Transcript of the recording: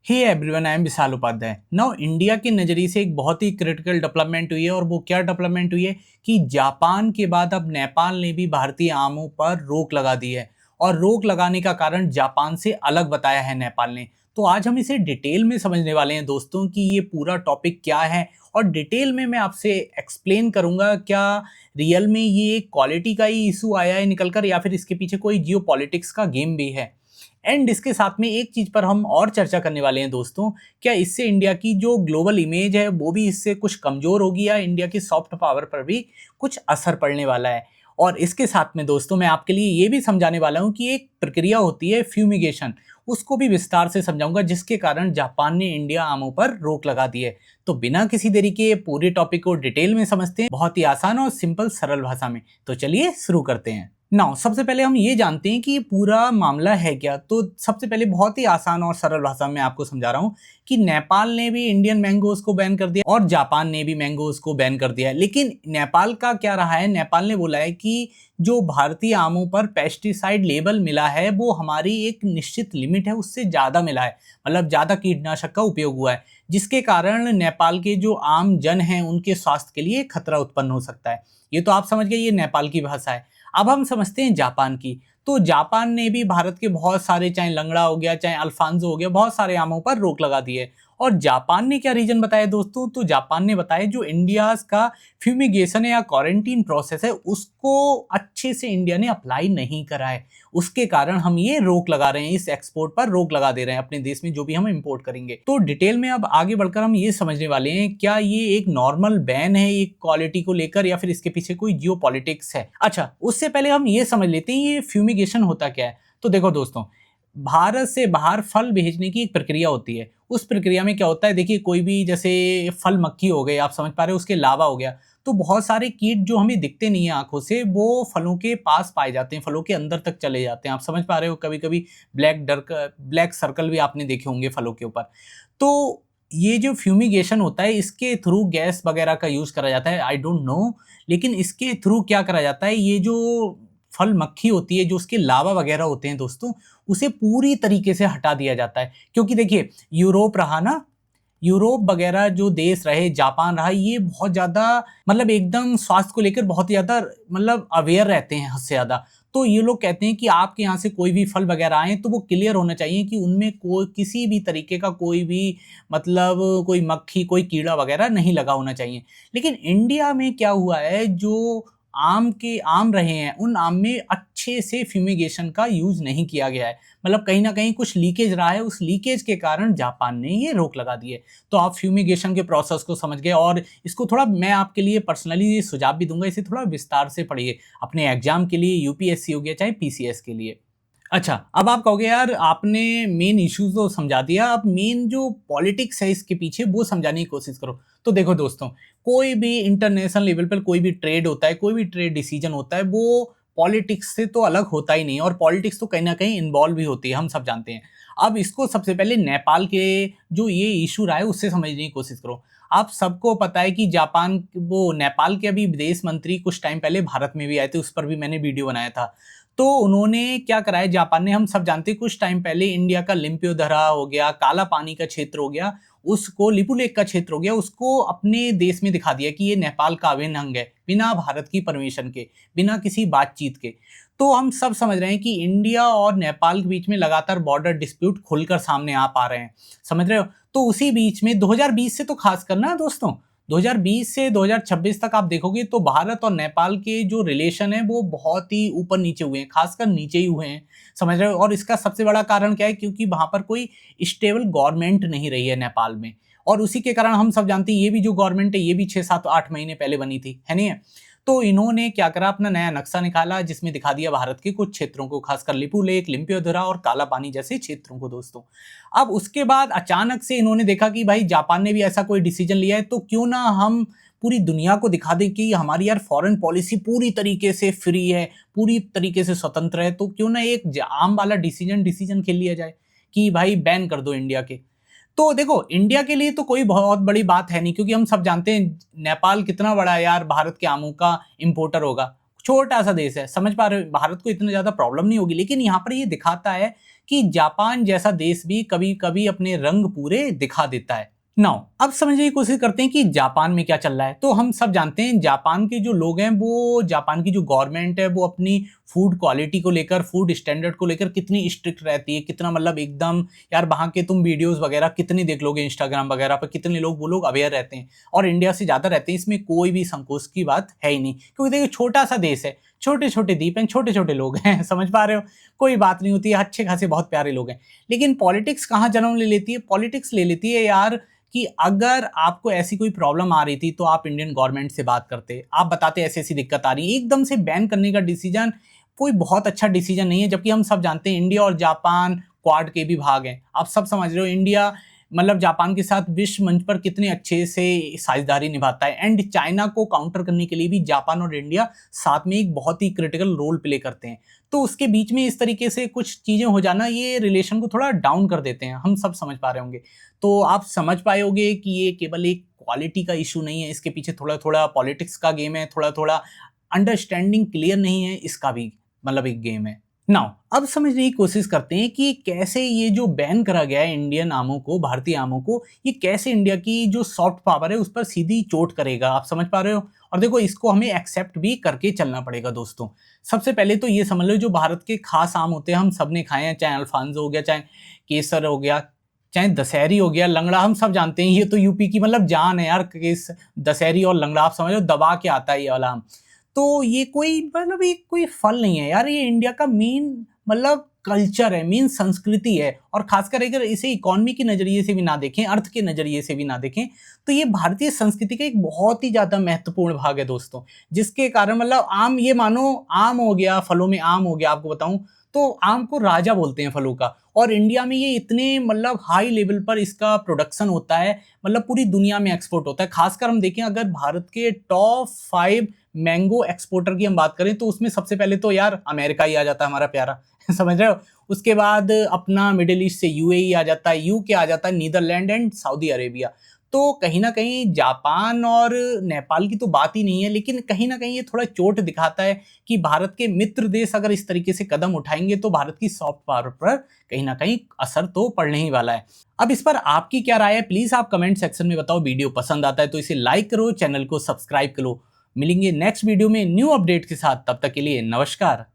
Hey everyone, I am Vishal Upadhyay. Now India के नज़रिए से एक बहुत ही क्रिटिकल डेवलपमेंट हुई है और वो क्या डेवलपमेंट हुई है कि जापान के बाद अब नेपाल ने भी भारतीय आमों पर रोक लगा दी है और रोक लगाने का कारण जापान से अलग बताया है नेपाल ने। तो आज हम इसे डिटेल में समझने वाले हैं दोस्तों कि ये पूरा टॉपिक क्या है और डिटेल में मैं आपसे एक्सप्लेन करूंगा क्या रियल में ये क्वालिटी का ही इशू आया है निकलकर या फिर इसके पीछे कोई जियो पॉलिटिक्स का गेम भी है। एंड इसके साथ में एक चीज पर हम और चर्चा करने वाले हैं दोस्तों, क्या इससे इंडिया की जो ग्लोबल इमेज है वो भी इससे कुछ कमजोर होगी या इंडिया की सॉफ्ट पावर पर भी कुछ असर पड़ने वाला है। और इसके साथ में दोस्तों मैं आपके लिए ये भी समझाने वाला हूँ कि एक प्रक्रिया होती है फ्यूमिगेशन, उसको भी विस्तार से समझाऊंगा जिसके कारण जापान ने इंडिया आमों पर रोक लगा दी है। तो बिना किसी देरी के पूरे टॉपिक को डिटेल में समझते हैं, बहुत ही आसान और सिंपल सरल भाषा में। तो चलिए शुरू करते हैं। नाउ सबसे पहले हम ये जानते हैं कि ये पूरा मामला है क्या। तो सबसे पहले बहुत ही आसान और सरल भाषा में आपको समझा रहा हूँ कि नेपाल ने भी इंडियन मैंगोज को बैन कर दिया और जापान ने भी मैंगोज को बैन कर दिया है। लेकिन नेपाल का क्या रहा है, नेपाल ने बोला है कि जो भारतीय आमों पर पेस्टिसाइड लेबल मिला है वो हमारी एक निश्चित लिमिट है, उससे ज़्यादा मिला है, मतलब ज़्यादा कीटनाशक का उपयोग हुआ है, जिसके कारण नेपाल के जो आम जन हैं उनके स्वास्थ्य के लिए खतरा उत्पन्न हो सकता है। ये तो आप समझ गए, ये नेपाल की भाषा है। अब हम समझते हैं जापान की। तो जापान ने भी भारत के बहुत सारे, चाहे लंगड़ा हो गया चाहे अल्फांसो हो गया, बहुत सारे आमों पर रोक लगा दी है। और जापान ने क्या रीजन बताया दोस्तों, तो जापान ने बताया जो इंडिया का फ्यूमिगेशन या क्वारंटीन प्रोसेस है उसको अच्छे से इंडिया ने अप्लाई नहीं करा है, उसके कारण हम ये रोक लगा रहे हैं, इस एक्सपोर्ट पर रोक लगा दे रहे हैं अपने देश में जो भी हम इंपोर्ट करेंगे। तो डिटेल में अब आगे बढ़कर हम ये समझने वाले हैं क्या ये एक नॉर्मल बैन है एक क्वालिटी को लेकर या फिर इसके पीछे कोई जियो पॉलिटिक्स है। अच्छा, उससे पहले हम ये समझ लेते हैं ये फ्यूमिगेशन होता क्या है। तो देखो दोस्तों, भारत से बाहर फल भेजने की एक प्रक्रिया होती है। उस प्रक्रिया में क्या होता है, देखिए कोई भी जैसे फल मक्खी हो गए, आप समझ पा रहे हो, उसके लावा हो गया, तो बहुत सारे कीट जो हमें दिखते नहीं है आंखों से वो फलों के पास पाए जाते हैं, फलों के अंदर तक चले जाते हैं। आप समझ पा रहे हो, कभी कभी ब्लैक सर्कल भी आपने देखे होंगे फलों के ऊपर। तो ये जो फ्यूमिगेशन होता है इसके थ्रू गैस वगैरह का यूज करा जाता है, आई डोंट नो, लेकिन इसके थ्रू क्या करा जाता है, ये जो फल मक्खी होती है, जो उसके लावा वगैरह होते हैं दोस्तों, उसे पूरी तरीके से हटा दिया जाता है। क्योंकि देखिए यूरोप रहा ना, यूरोप वगैरह जो देश रहे, जापान रहा, ये बहुत ज़्यादा मतलब एकदम स्वास्थ्य को लेकर बहुत ज़्यादा मतलब अवेयर रहते हैं हद से ज़्यादा। तो ये लोग कहते हैं कि आपके यहाँ से कोई भी फल वगैरह आए तो वो क्लियर होना चाहिए कि उनमें कोई किसी भी तरीके का कोई भी मतलब कोई मक्खी कोई कीड़ा वगैरह नहीं लगा होना चाहिए। लेकिन इंडिया में क्या हुआ है, जो आम रहे हैं उन आम में अच्छे से फ्यूमिगेशन का यूज नहीं किया गया है, मतलब कहीं ना कहीं कुछ लीकेज रहा है, उस लीकेज के कारण जापान ने ये रोक लगा दी है। तो आप फ्यूमिगेशन के प्रोसेस को समझ गए और इसको थोड़ा मैं आपके लिए पर्सनली सुझाव भी दूंगा, इसे थोड़ा विस्तार से पढ़िए अपने एग्जाम के लिए, यूपीएससी हो गया चाहे पीसीएस के लिए। अच्छा, अब आप कहोगे यार आपने मेन इश्यूज तो समझा दिया, अब मेन जो पॉलिटिक्स है इसके पीछे वो समझाने की कोशिश करो। तो देखो दोस्तों, कोई भी इंटरनेशनल लेवल पर कोई भी ट्रेड होता है, कोई भी ट्रेड डिसीजन होता है, वो पॉलिटिक्स से तो अलग होता ही नहीं, और पॉलिटिक्स तो कहीं ना कहीं इन्वॉल्व भी होती है, हम सब जानते हैं। अब इसको सबसे पहले नेपाल के जो ये इशू रहा है उससे समझने की कोशिश करो। आप सबको पता है कि जापान वो नेपाल के अभी विदेश मंत्री कुछ टाइम पहले भारत में भी आए थे, उस पर भी मैंने वीडियो बनाया था। तो उन्होंने क्या करा है जापान ने, हम सब जानते हैं कुछ टाइम पहले इंडिया का लिम्पियोधरा हो गया, काला पानी का क्षेत्र हो गया, उसको लिपू लेक का क्षेत्र हो गया, उसको अपने देश में दिखा दिया कि ये नेपाल का अभिन्न अंग है, बिना भारत की परमिशन के, बिना किसी बातचीत के। तो हम सब समझ रहे हैं कि इंडिया और नेपाल के बीच में लगातार बॉर्डर डिस्प्यूट खुलकर सामने आ पा रहे हैं, समझ रहे हो। तो उसी बीच में 2020 से तो खास करना दोस्तों, 2020 से 2026 तक आप देखोगे तो भारत और नेपाल के जो रिलेशन है वो बहुत ही ऊपर नीचे हुए हैं, खासकर नीचे ही हुए हैं, समझ रहे हो। और इसका सबसे बड़ा कारण क्या है, क्योंकि वहां पर कोई स्टेबल गवर्नमेंट नहीं रही है नेपाल में, और उसी के कारण हम सब जानते हैं ये भी जो गवर्नमेंट है ये भी 6-7-8 महीने पहले बनी थी, है नहीं है। तो इन्होंने क्या करा, अपना नया नक्शा निकाला जिसमें दिखा दिया भारत के कुछ क्षेत्रों को, खासकर लिपू लेक, लिम्पियोधरा और काला पानी जैसे क्षेत्रों को दोस्तों। अब उसके बाद अचानक से इन्होंने देखा कि भाई जापान ने भी ऐसा कोई डिसीजन लिया है, तो क्यों ना हम पूरी दुनिया को दिखा दें कि हमारी यार फॉरेन पॉलिसी पूरी तरीके से फ्री है, पूरी तरीके से स्वतंत्र है। तो क्यों ना एक आम वाला डिसीजन खेल लिया जाए कि भाई बैन कर दो इंडिया के। तो देखो इंडिया के लिए तो कोई बहुत बड़ी बात है नहीं, क्योंकि हम सब जानते हैं नेपाल कितना बड़ा है यार, भारत के आमों का इंपोर्टर होगा, छोटा सा देश है, समझ पा रहे हो, भारत को इतना ज्यादा प्रॉब्लम नहीं होगी। लेकिन यहाँ पर ये दिखाता है कि जापान जैसा देश भी कभी कभी अपने रंग पूरे दिखा देता है। नाउ अब समझने की कोशिश करते हैं कि जापान में क्या चल रहा है। तो हम सब जानते हैं जापान के जो लोग हैं, वो जापान की जो गवर्नमेंट है वो अपनी फूड क्वालिटी को लेकर, फूड स्टैंडर्ड को लेकर कितनी स्ट्रिक्ट रहती है, कितना मतलब एकदम, यार वहाँ के तुम वीडियोस वगैरह कितनी देख लोगे इंस्टाग्राम वगैरह पर, कितने लोग वो लोग अवेयर रहते हैं और इंडिया से ज़्यादा रहते हैं। इसमें कोई भी संकोच की बात है ही नहीं, क्योंकि देखिए छोटा सा देश है, छोटे छोटे द्वीप हैं, छोटे छोटे लोग हैं समझ पा रहे हो, कोई बात नहीं होती है, अच्छे खासे बहुत प्यारे लोग हैं। लेकिन पॉलिटिक्स कहाँ जन्म ले लेती है? पॉलिटिक्स ले लेती है यार कि अगर आपको ऐसी कोई प्रॉब्लम आ रही थी तो आप इंडियन गवर्नमेंट से बात करते, आप बताते ऐसी ऐसी दिक्कत आ रही है। एकदम से बैन करने का डिसीजन कोई बहुत अच्छा डिसीजन नहीं है, जबकि हम सब जानते हैं इंडिया और जापान क्वाड के भी भाग हैं। आप सब समझ रहे हो इंडिया मतलब जापान के साथ विश्व मंच पर कितने अच्छे से साझेदारी निभाता है, एंड चाइना को काउंटर करने के लिए भी जापान और इंडिया साथ में एक बहुत ही क्रिटिकल रोल प्ले करते हैं। तो उसके बीच में इस तरीके से कुछ चीज़ें हो जाना, ये रिलेशन को थोड़ा डाउन कर देते हैं, हम सब समझ पा रहे होंगे। तो आप समझ पाए होंगे कि ये केवल एक क्वालिटी का इशू नहीं है, इसके पीछे थोड़ा थोड़ा पॉलिटिक्स का गेम है, थोड़ा थोड़ा अंडरस्टैंडिंग क्लियर नहीं है, इसका भी मतलब एक गेम है। नाउ अब समझने की कोशिश करते हैं कि कैसे ये जो बैन करा गया है इंडियन आमों को, भारतीय आमों को, ये कैसे इंडिया की जो सॉफ्ट पावर है उस पर सीधी चोट करेगा। आप समझ पा रहे हो? और देखो इसको हमें एक्सेप्ट भी करके चलना पड़ेगा दोस्तों। सबसे पहले तो ये समझ लो, जो भारत के खास आम होते हैं हम सब ने खाए हैं, चाहे अल्फांसो हो गया, चाहे केसर हो गया, चाहे दशहरी हो गया, लंगड़ा, हम सब जानते हैं ये तो यूपी की मतलब जान है यार। केस दशहरी और लंगड़ा आप समझ लो दबा के आता है ये वाला आम। तो ये कोई मतलब ये कोई फल नहीं है यार, ये इंडिया का मेन मतलब कल्चर है, मेन संस्कृति है। और खासकर अगर इसे इकोनॉमी के नजरिए से भी ना देखें, अर्थ के नजरिए से भी ना देखें, तो ये भारतीय संस्कृति का एक बहुत ही ज्यादा महत्वपूर्ण भाग है दोस्तों। जिसके कारण मतलब आम, ये मानो आम हो गया, फलों में आम हो गया, आपको बताऊं तो आम को राजा बोलते हैं फलों का। और इंडिया में ये इतने मतलब हाई लेवल पर इसका प्रोडक्शन होता है, मतलब पूरी दुनिया में एक्सपोर्ट होता है। खासकर हम देखें अगर भारत के टॉप 5 मैंगो एक्सपोर्टर की हम बात करें तो उसमें सबसे पहले तो यार अमेरिका ही आ जाता है हमारा प्यारा समझ रहे हो। उसके बाद अपना मिडिल ईस्ट से यूएई आ जाता है, यूके आ जाता है, नीदरलैंड एंड सऊदी अरेबिया। तो कहीं ना कहीं जापान और नेपाल की तो बात ही नहीं है, लेकिन कहीं ना कहीं ये थोड़ा चोट दिखाता है कि भारत के मित्र देश अगर इस तरीके से कदम उठाएंगे तो भारत की सॉफ्ट पावर पर कहीं ना कहीं असर तो पड़ने ही वाला है। अब इस पर आपकी क्या राय है, प्लीज आप कमेंट सेक्शन में बताओ। वीडियो पसंद आता है तो इसे लाइक करो, चैनल को सब्सक्राइब करो। मिलेंगे नेक्स्ट वीडियो में न्यू अपडेट के साथ, तब तक के लिए नमस्कार।